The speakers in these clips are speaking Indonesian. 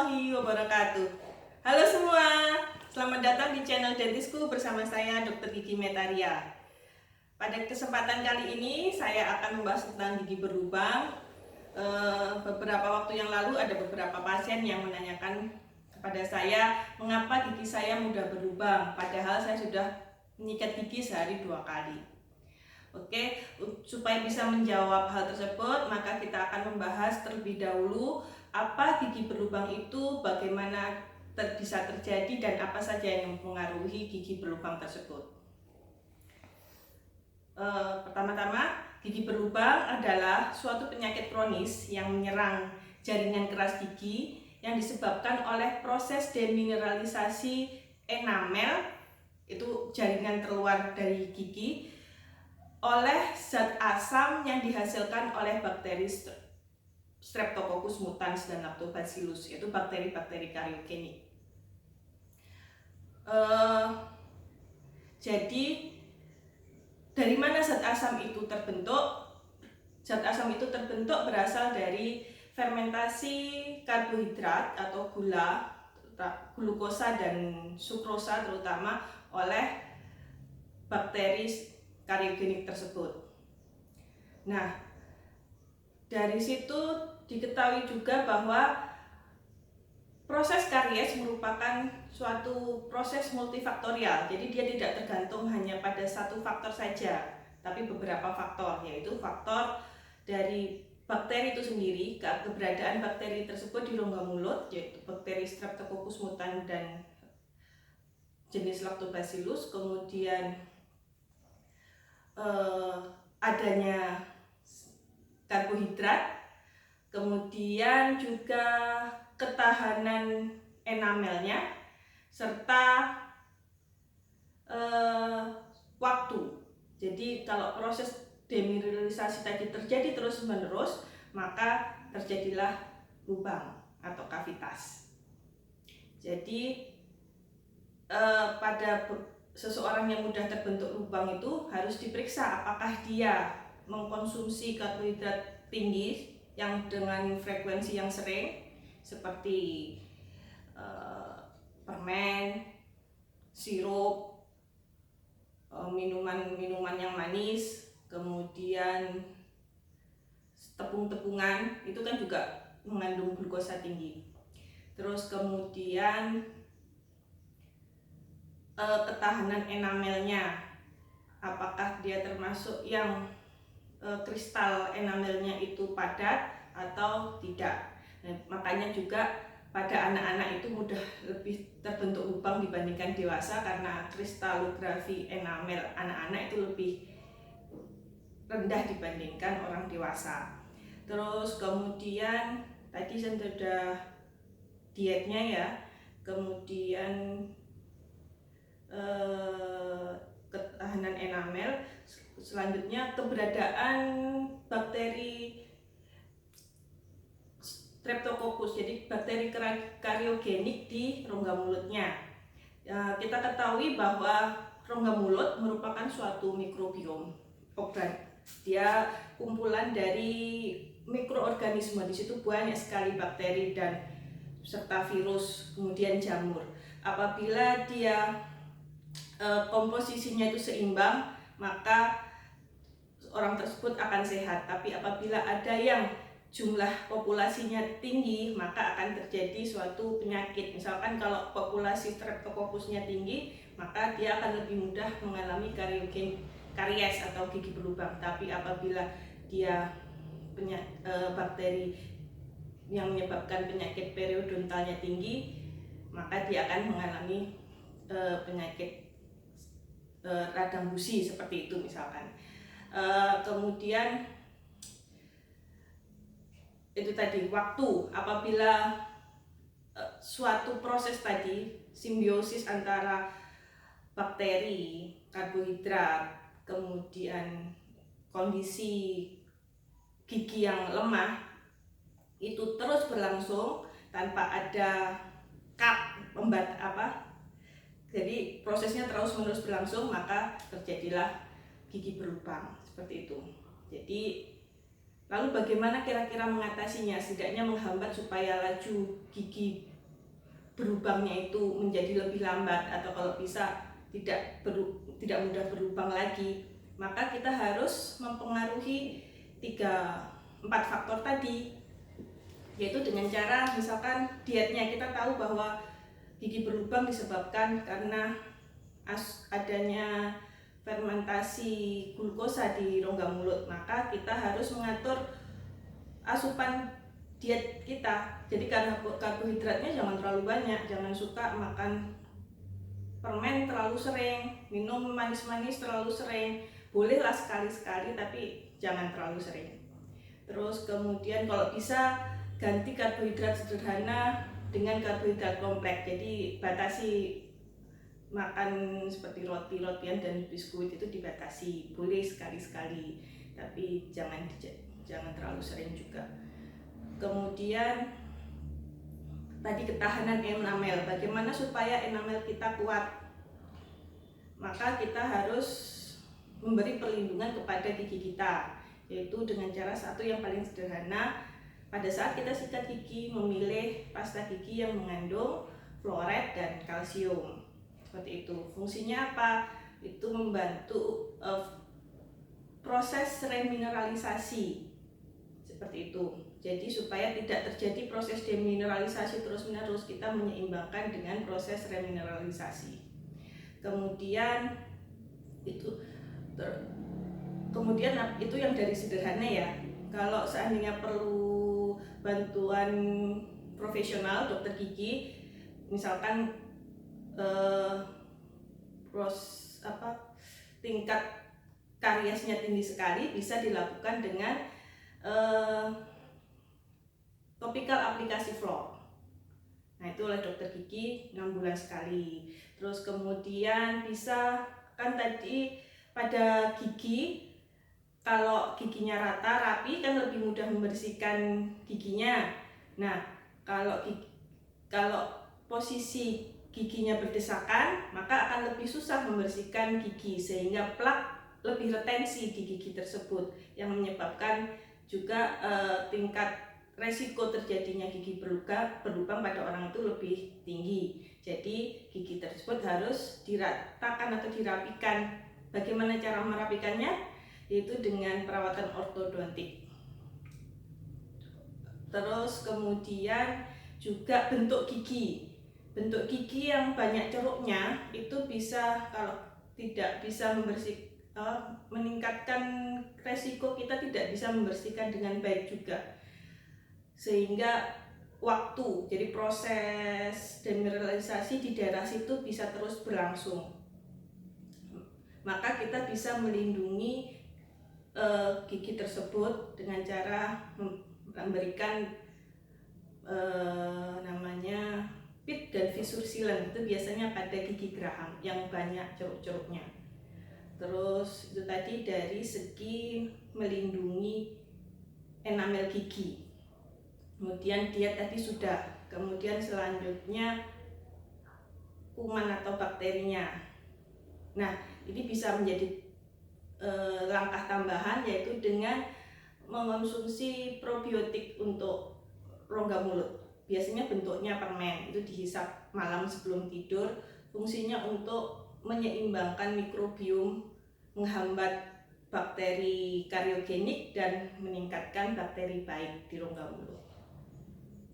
warahmatullahi wabarakatuh. Halo semua, selamat datang di channel Dentisku bersama saya Dr. Gigi Metaria. Pada kesempatan kali ini saya akan membahas tentang gigi berlubang. Beberapa waktu yang lalu ada beberapa pasien yang menanyakan kepada saya mengapa gigi saya mudah berlubang, padahal saya sudah menyikat gigi sehari 2 kali. Oke, supaya bisa menjawab hal tersebut, maka kita akan membahas terlebih dahulu apa gigi berlubang itu, bagaimana bisa terjadi, dan apa saja yang mempengaruhi gigi berlubang tersebut. Pertama-tama, gigi berlubang adalah suatu penyakit kronis yang menyerang jaringan keras gigi yang disebabkan oleh proses demineralisasi enamel, itu jaringan terluar dari gigi, oleh zat asam yang dihasilkan oleh bakteri Streptococcus mutans dan Lactobacillus, yaitu bakteri-bakteri kariogenik. Jadi dari mana zat asam itu terbentuk? Zat asam itu terbentuk berasal dari fermentasi karbohidrat atau gula, glukosa dan sukrosa terutama, oleh bakteri kariogenik tersebut. Nah, dari situ diketahui juga bahwa proses karies merupakan suatu proses multifaktorial. Jadi dia tidak tergantung hanya pada satu faktor saja, tapi beberapa faktor, yaitu faktor dari bakteri itu sendiri, keberadaan bakteri tersebut di rongga mulut, yaitu bakteri Streptococcus mutans dan jenis Lactobacillus, kemudian adanya karbohidrat, kemudian juga ketahanan enamelnya, serta waktu. Jadi kalau proses demineralisasi tadi terjadi terus-menerus, maka terjadilah lubang atau kavitas. Jadi pada seseorang yang mudah terbentuk lubang itu harus diperiksa apakah dia mengkonsumsi karbohidrat tinggi yang dengan frekuensi yang sering, seperti permen, sirup, minuman yang manis, kemudian tepung-tepungan, itu kan juga mengandung glukosa tinggi. Terus kemudian ketahanan enamelnya, apakah dia termasuk yang kristal enamelnya itu padat atau tidak. Nah, makanya juga pada anak-anak itu mudah lebih terbentuk lubang dibandingkan dewasa, karena kristalografi enamel anak-anak itu lebih rendah dibandingkan orang dewasa. Terus kemudian tadi sudah dietnya ya, kemudian ketahanan enamel, selanjutnya keberadaan bakteri Streptococcus, jadi bakteri kariogenik di rongga mulutnya. Kita ketahui bahwa rongga mulut merupakan suatu mikrobiom organ. Dia kumpulan dari mikroorganisme, di situ banyak sekali bakteri dan serta virus, kemudian jamur. Apabila dia komposisinya itu seimbang, maka orang tersebut akan sehat. Tapi apabila ada yang jumlah populasinya tinggi, maka akan terjadi suatu penyakit. Misalkan kalau populasi Streptococcusnya tinggi, maka dia akan lebih mudah mengalami karies atau gigi berlubang. Tapi apabila dia bakteri yang menyebabkan penyakit periodontalnya tinggi, maka dia akan mengalami penyakit radang busi seperti itu misalkan. Kemudian itu tadi waktu, apabila suatu proses tadi simbiosis antara bakteri, karbohidrat, kemudian kondisi gigi yang lemah itu terus berlangsung tanpa ada jadi prosesnya terus-menerus berlangsung, maka terjadilah gigi berlubang seperti itu. Jadi lalu bagaimana kira-kira mengatasinya, setidaknya menghambat supaya laju gigi berlubangnya itu menjadi lebih lambat atau kalau bisa tidak mudah berlubang lagi, maka kita harus mempengaruhi 3-4 faktor tadi, yaitu dengan cara misalkan dietnya. Kita tahu bahwa gigi berlubang disebabkan karena adanya fermentasi glukosa di rongga mulut, maka kita harus mengatur asupan diet kita. Jadi karbohidratnya jangan terlalu banyak, jangan suka makan permen terlalu sering, minum manis-manis terlalu sering. Bolehlah sekali-sekali tapi jangan terlalu sering. Terus kemudian kalau bisa ganti karbohidrat sederhana dengan karbohidrat kompleks. Jadi batasi makan seperti roti-rotian dan biskuit itu dibatasi, boleh sekali-sekali tapi jangan terlalu sering juga. Kemudian tadi ketahanan enamel, bagaimana supaya enamel kita kuat? Maka kita harus memberi perlindungan kepada gigi kita, yaitu dengan cara satu yang paling sederhana. Pada saat kita sikat gigi, memilih pasta gigi yang mengandung fluoride dan kalsium. Seperti itu. Fungsinya apa? Itu membantu proses remineralisasi. Seperti itu. Jadi supaya tidak terjadi proses demineralisasi terus-menerus, kita menyeimbangkan dengan proses remineralisasi. Kemudian itu yang dari sederhana ya. Kalau seandainya perlu bantuan profesional dokter gigi, misalkan tingkat kariesnya tinggi sekali, bisa dilakukan dengan topikal aplikasi fluor. Nah, itu oleh dokter gigi 6 bulan sekali. Terus kemudian bisa kan tadi pada gigi, kalau giginya rata rapi kan lebih mudah membersihkan giginya. Nah, kalau posisi giginya berdesakan, maka akan lebih susah membersihkan gigi, sehingga plak lebih retensi di gigi tersebut, yang menyebabkan juga tingkat resiko terjadinya gigi berlubang pada orang itu lebih tinggi. Jadi gigi tersebut harus diratakan atau dirapikan. Bagaimana cara merapikannya? Yaitu dengan perawatan ortodontik. Terus kemudian juga bentuk gigi. Bentuk gigi yang banyak ceruknya itu bisa, kalau tidak bisa meningkatkan resiko kita tidak bisa membersihkan dengan baik juga, sehingga jadi proses demineralisasi di daerah situ bisa terus berlangsung. Maka kita bisa melindungi gigi tersebut dengan cara memberikan namanya pit dan fissure sealant. Itu biasanya pada gigi geraham yang banyak ceruk-ceruknya. Terus itu tadi dari segi melindungi enamel gigi. Kemudian diet tadi sudah. Kemudian selanjutnya kuman atau bakterinya. Nah, ini bisa menjadi langkah tambahan, yaitu dengan mengonsumsi probiotik untuk rongga mulut. Biasanya bentuknya permen, itu dihisap malam sebelum tidur. Fungsinya untuk menyeimbangkan mikrobiom, menghambat bakteri kariogenik dan meningkatkan bakteri baik di rongga mulut.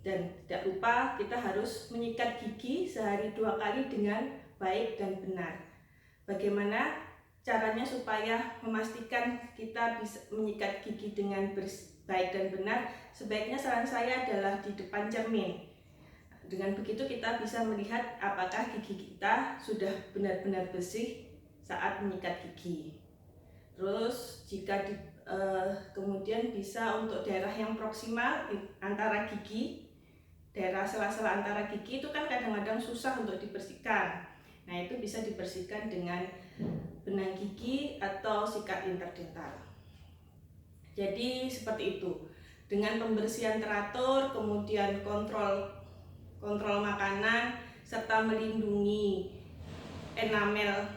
Dan tidak lupa kita harus menyikat gigi sehari 2 kali dengan baik dan benar. Bagaimana caranya supaya memastikan kita bisa menyikat gigi dengan baik dan benar? Sebaiknya saran saya adalah di depan cermin. Dengan begitu kita bisa melihat apakah gigi kita sudah benar-benar bersih saat menyikat gigi. Terus jika kemudian bisa untuk daerah yang proksimal antara gigi, daerah sela-sela antara gigi itu kan kadang-kadang susah untuk dibersihkan. Nah, itu bisa dibersihkan dengan benang gigi atau sikat interdental. Jadi seperti itu. Dengan pembersihan teratur, kemudian kontrol makanan, serta melindungi enamel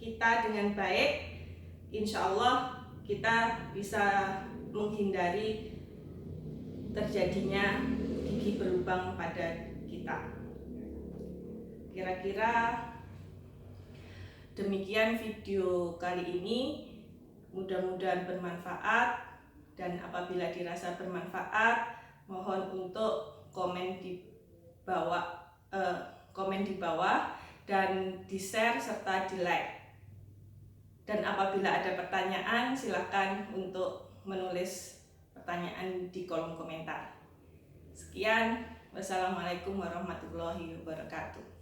kita dengan baik, insya Allah kita bisa menghindari terjadinya gigi berlubang pada kita. Kira-kira demikian video kali ini. Mudah-mudahan bermanfaat, dan apabila dirasa bermanfaat, mohon untuk komen di bawah dan di-share serta di-like. Dan apabila ada pertanyaan, silakan untuk menulis pertanyaan di kolom komentar. Sekian, wassalamualaikum warahmatullahi wabarakatuh.